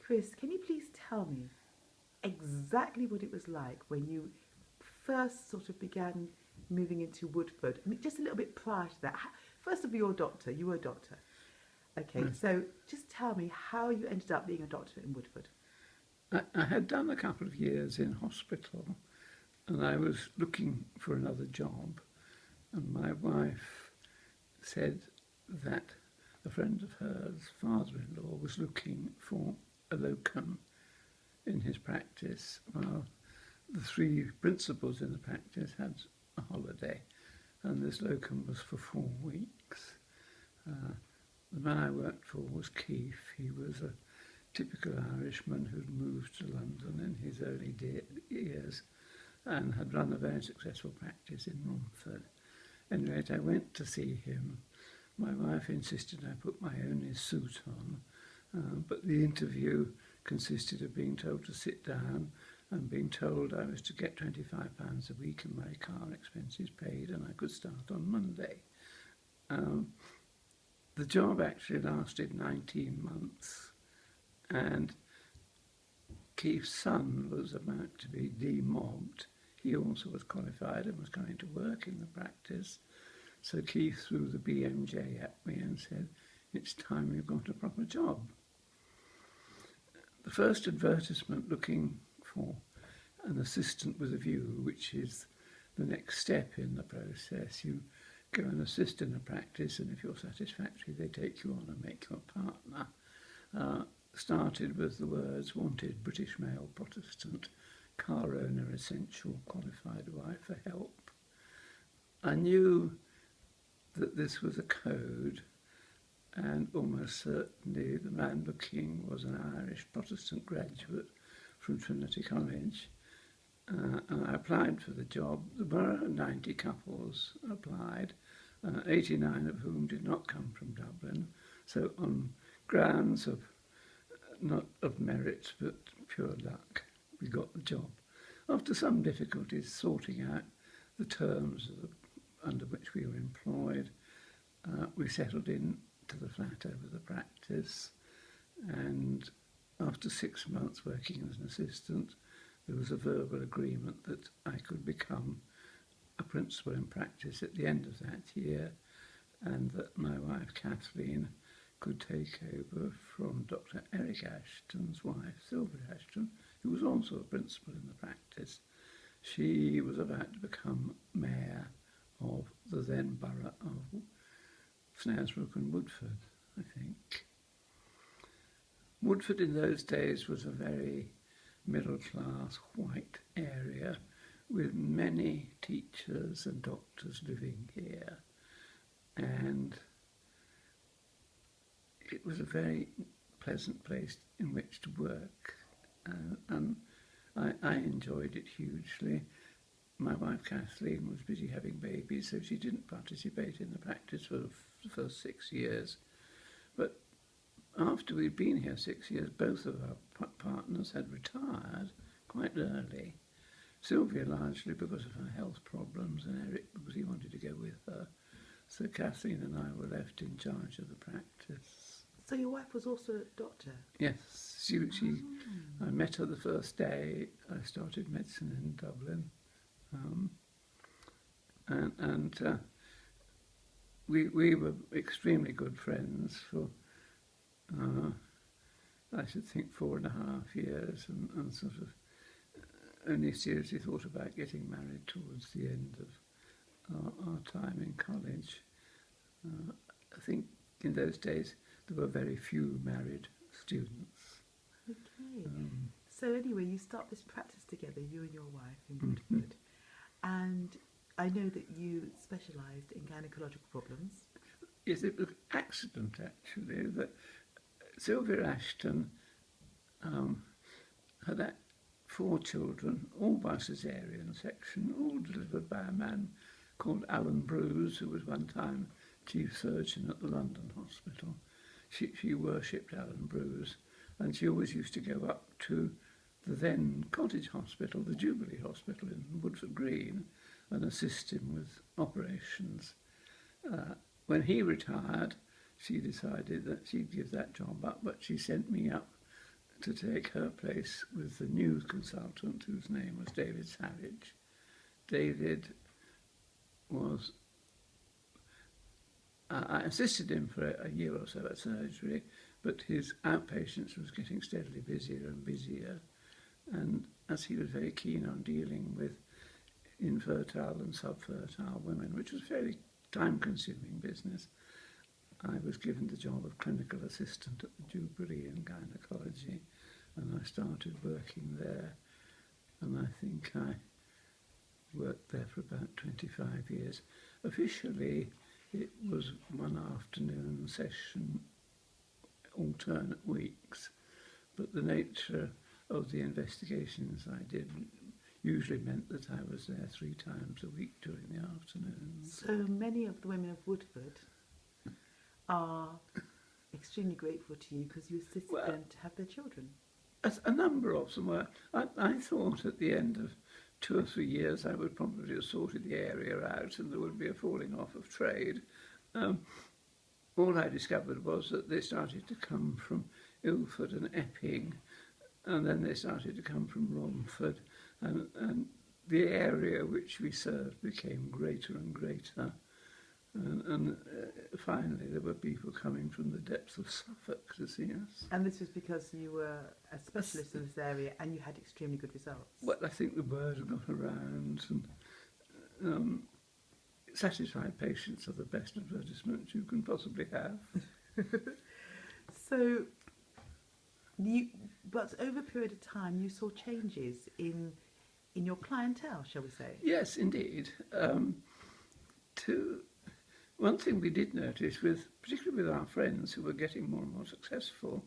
Chris, can you please tell me exactly what it was like when you first sort of began moving into Woodford? I mean, just a little bit prior to that. First of all, you're a doctor. You were a doctor. Okay, Yes. so just tell me how you ended up being a doctor in Woodford. I had done a couple of years in hospital and I was looking for another job, and my wife said that a friend of hers, father-in-law, was looking for a locum in his practice while the three principals in the practice had a holiday, and this locum was for 4 weeks. The man I worked for was Keith. He was a typical Irishman who'd moved to London in his early years and had run a very successful practice in Romford. Anyway, I went to see him. My wife insisted I put my only suit on, but the interview consisted of being told to sit down and being told I was to get £25 a week and my car expenses paid and I could start on Monday. The job actually lasted 19 months, and Keith's son was about to be demobbed. He also was qualified and was going to work in the practice. So Keith threw the BMJ at me and said, "It's time you've got a proper job." The first advertisement looking for an assistant with a view, which is the next step in the process. You go and assist in a practice, and if you're satisfactory, they take you on and make you a partner. Started with the words, "Wanted British male Protestant, car owner essential, qualified wife for help." I knew that this was a code, and almost certainly the man looking was an Irish Protestant graduate from Trinity College. And I applied for the job. There were 90 couples applied, 89 of whom did not come from Dublin. So on grounds of not of merit but pure luck, we got the job. After some difficulties sorting out the terms under which we were employed, we settled in to the flat over the practice, and after 6 months working as an assistant, there was a verbal agreement that I could become a principal in practice at the end of that year, and that my wife Kathleen could take over from Dr. Eric Ashton's wife, Sylvia Ashton, who was also a principal in the practice. She was about to become mayor of the then borough of Snaresbrook and Woodford, I think. Woodford in those days was a very middle-class white area with many teachers and doctors living here, and it was a very pleasant place in which to work, and I enjoyed it hugely. My wife Kathleen was busy having babies, so she didn't participate in the practice for the first 6 years. But after we'd been here 6 years, both of our partners had retired quite early. Sylvia largely because of her health problems, and Eric because he wanted to go with her. So Kathleen and I were left in charge of the practice. So your wife was also a doctor? Yes, I met her the first day I started medicine in Dublin. We were extremely good friends for, I should think, 4.5 years, and sort of only seriously thought about getting married towards the end of our time in college. I think in those days there were very few married students. Okay. So anyway, you start this practice together, you and your wife in Woodford, and I know that you specialised in gynecological problems. Yes, it was an accident actually that Sylvia Ashton had 4 children, all by caesarean section, all delivered by a man called Alan Bruce, who was one time chief surgeon at the London hospital. She worshipped Alan Bruce, and she always used to go up to the then cottage hospital, the Jubilee Hospital in Woodford Green, and assist him with operations. When he retired, she decided that she'd give that job up, but she sent me up to take her place with the news consultant whose name was David Savage. David was, I assisted him for a year or so at surgery, but his outpatients was getting steadily busier and busier, and as he was very keen on dealing with infertile and subfertile women, which was a fairly time-consuming business, I was given the job of clinical assistant at the Jubilee in gynecology, and I started working there, and I think I worked there for about 25 years. Officially, it was one afternoon session, alternate weeks, but the nature of the investigations I did usually meant that I was there 3 times a week during the afternoons. So many of the women of Woodford are extremely grateful to you because you assisted them to have their children. A number of them were. I thought at the end of 2 or 3 years I would probably have sorted the area out and there would be a falling off of trade. All I discovered was that they started to come from Ilford and Epping, and then they started to come from Romford, and the area which we served became greater and greater. And finally there were people coming from the depths of Suffolk to see us. And this was because you were a specialist in this area and you had extremely good results. Well, I think the word got around, and satisfied patients are the best advertisement you can possibly have. So, but over a period of time you saw changes in your clientele, shall we say? Yes, indeed. One thing we did notice, particularly with our friends who were getting more and more successful,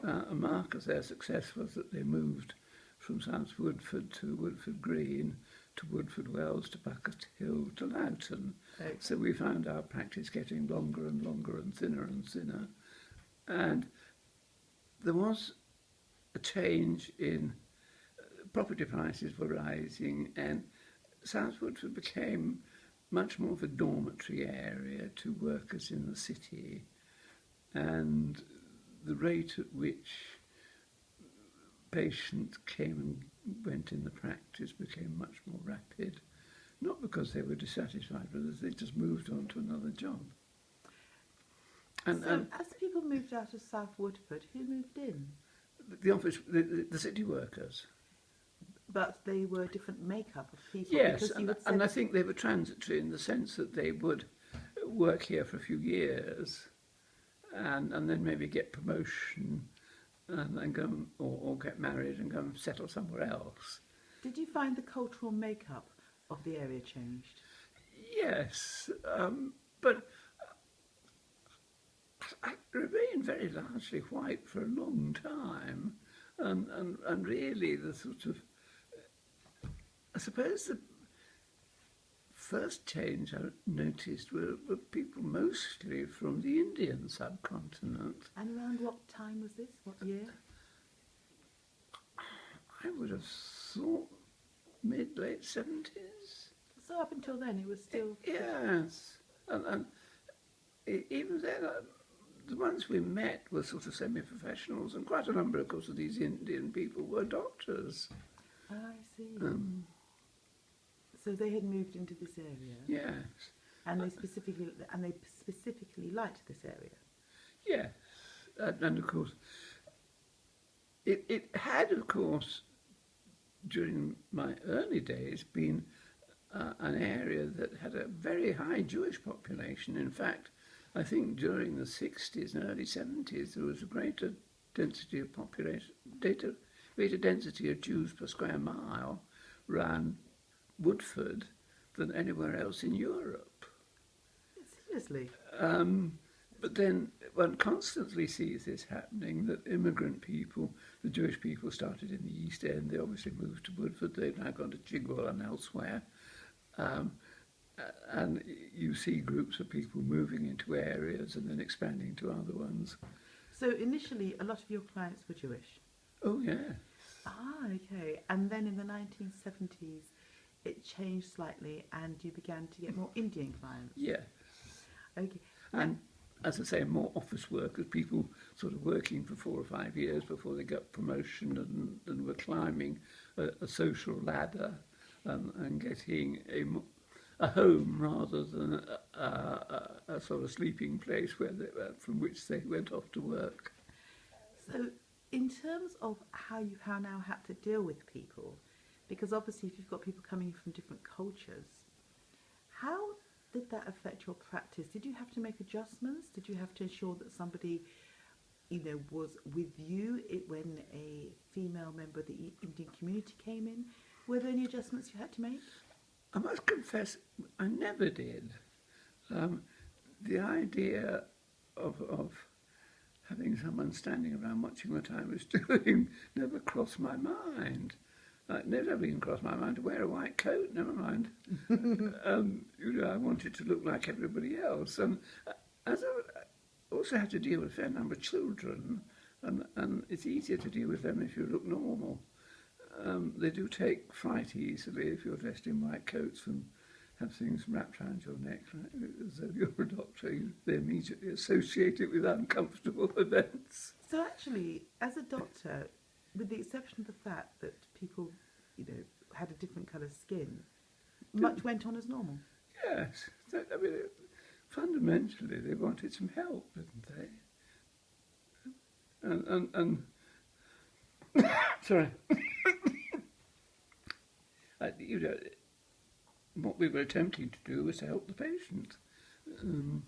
a mark of their success was that they moved from South Woodford to Woodford Green, to Woodford Wells, to Bucket Hill, to Loughton. Okay. So we found our practice getting longer and longer and thinner. And there was a change in property prices were rising, and South Woodford became much more of a dormitory area to workers in the city, and the rate at which patients came and went in the practice became much more rapid, not because they were dissatisfied, but as they just moved on to another job. And as people moved out of South Woodford, who moved in? The office, the city workers. But they were a different makeup of people. Yes, and I think they were transitory in the sense that they would work here for a few years and then maybe get promotion and then go or get married and go and settle somewhere else. Did you find the cultural makeup of the area changed? Yes, but I remained very largely white for a long time, and really the sort of, I suppose the first change I noticed were people mostly from the Indian subcontinent. And around what time was this? What year? I would have thought mid-late 70s. So up until then it was still... Yes, and even then the ones we met were sort of semi-professionals, and quite a number, of course, of these Indian people were doctors. I see. So they had moved into this area? Yes. And they specifically liked this area? Yes. And of course, it had, of course, during my early days, been an area that had a very high Jewish population. In fact, I think during the 60s and early 70s, there was a greater density of population, greater density of Jews per square mile around Woodford than anywhere else in Europe. Seriously? But then one constantly sees this happening, that immigrant people, the Jewish people started in the East End, they obviously moved to Woodford, they've now gone to Chigwell and elsewhere. And you see groups of people moving into areas and then expanding to other ones. So initially a lot of your clients were Jewish? Oh, yes. Ah, okay. And then in the 1970s it changed slightly and you began to get more Indian clients? Yes. Okay. And as I say, more office workers, people sort of working for 4 or 5 years before they got promotion and were climbing a social ladder and getting a home rather than a sort of sleeping place from which they went off to work. So, in terms of how you have now had to deal with people, because obviously if you've got people coming from different cultures, how did that affect your practice? Did you have to make adjustments? Did you have to ensure that somebody, was with you when a female member of the Indian community came in? Were there any adjustments you had to make? I must confess, I never did. The idea of having someone standing around watching what I was doing never crossed my mind. Never even crossed my mind to wear a white coat, never mind. I wanted to look like everybody else. And as I also had to deal with a fair number of children, and it's easier to deal with them if you look normal. They do take fright easily if you're dressed in white coats and have things wrapped around your neck, as though you're a doctor. They immediately associate it with uncomfortable events. So actually, as a doctor, with the exception of the fact that people, had a different colour skin, much went on as normal. Yes. Fundamentally, they wanted some help, didn't they? And sorry. What we were attempting to do was to help the patient. And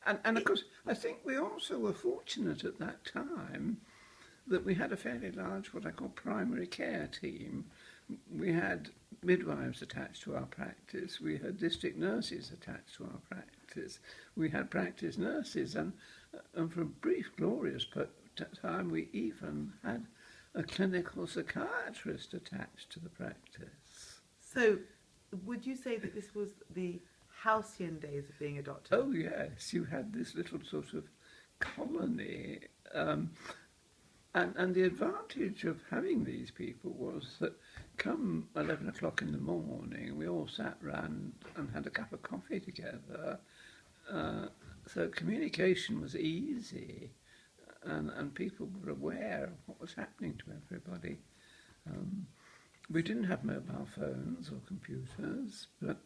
of course, I think we also were fortunate at that time that we had a fairly large, what I call primary care team. We had midwives attached to our practice. We had district nurses attached to our practice. We had practice nurses, and for a brief, glorious time, we even had a clinical psychiatrist attached to the practice. So, would you say that this was the halcyon days of being a doctor? Oh yes, you had this little sort of colony, and the advantage of having these people was that come 11 o'clock in the morning, we all sat round and had a cup of coffee together, so communication was easy. And people were aware of what was happening to everybody. We didn't have mobile phones or computers, but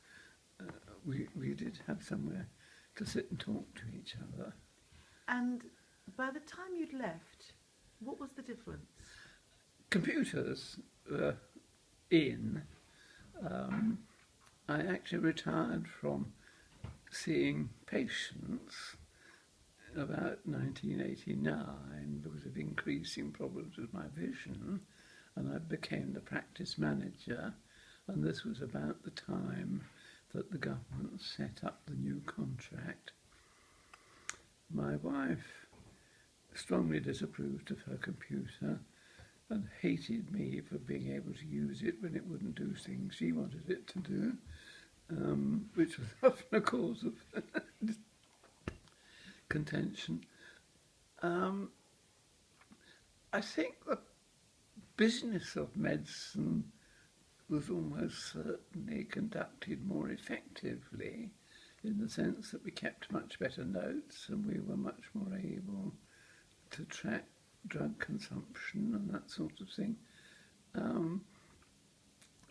we did have somewhere to sit and talk to each other. And by the time you'd left, what was the difference? Computers were in. I actually retired from seeing patients about 1989 because of increasing problems with my vision, and I became the practice manager, and this was about the time that the government set up the new contract. My wife strongly disapproved of her computer and hated me for being able to use it when it wouldn't do things she wanted it to do, which was often a cause of contention. I think the business of medicine was almost certainly conducted more effectively in the sense that we kept much better notes and we were much more able to track drug consumption and that sort of thing.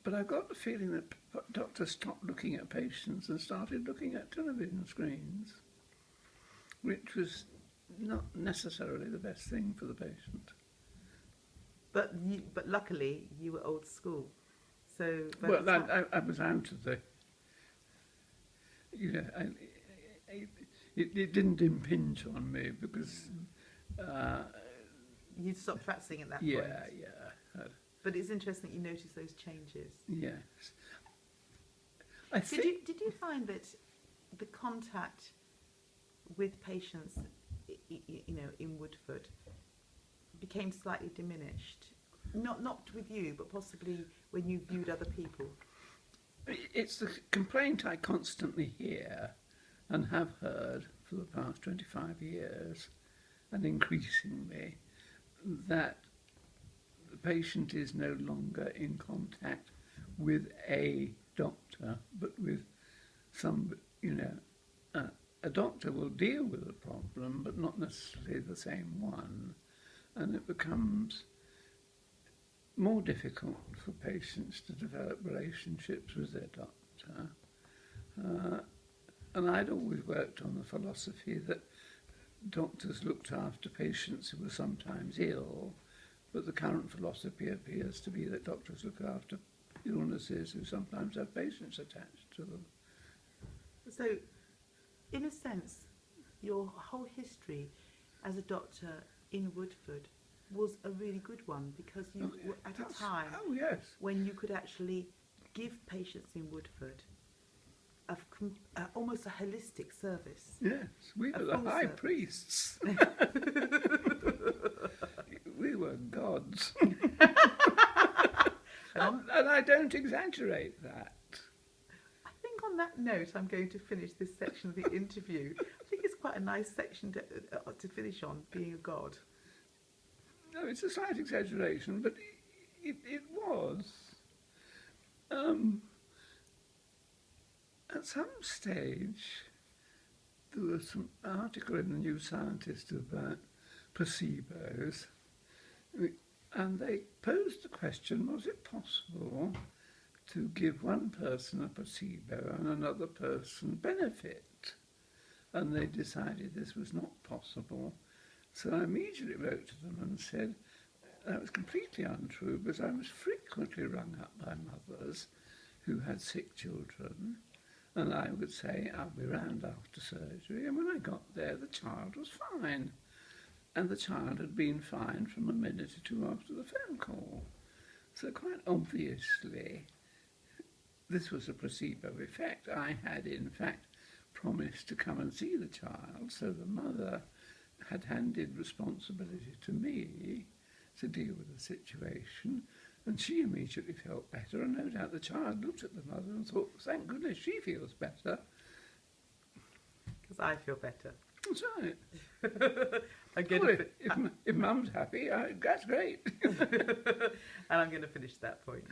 But I got the feeling that doctors stopped looking at patients and started looking at television screens, which was not necessarily the best thing for the patient. But luckily you were old school, so. I was out of the. It didn't impinge on me because. You stopped practicing at that point. Yeah. But it's interesting that you noticed those changes. Yes. Did you find that the contact with patients, in Woodford, became slightly diminished? Not with you, but possibly when you viewed other people. It's the complaint I constantly hear and have heard for the past 25 years, and increasingly, that the patient is no longer in contact with a doctor, but with some, a doctor will deal with the problem, but not necessarily the same one, and it becomes more difficult for patients to develop relationships with their doctor. And I'd always worked on the philosophy that doctors looked after patients who were sometimes ill, but the current philosophy appears to be that doctors look after illnesses who sometimes have patients attached to them. So, in a sense, your whole history as a doctor in Woodford was a really good one, because you were at a time when you could actually give patients in Woodford almost a holistic service. Yes, we were the high priests. We were gods. And I don't exaggerate that. I think on that note, I'm going to finish this section of the interview. I think it's quite a nice section to finish on, being a god. No, it's a slight exaggeration, but it was. At some stage, there was some article in the New Scientist about placebos, and they posed the question, was it possible to give one person a placebo and another person benefit? And they decided this was not possible. So I immediately wrote to them and said that was completely untrue, because I was frequently rung up by mothers who had sick children, and I would say, I'll be round after surgery, and when I got there, the child was fine. And the child had been fine from a minute or two after the phone call. So quite obviously, this was a placebo effect. I had, in fact, promised to come and see the child, so the mother had handed responsibility to me to deal with the situation, and she immediately felt better, and no doubt the child looked at the mother and thought, thank goodness she feels better. Because I feel better. That's right. I'm if mum's happy, that's great. and I'm going to finish that point.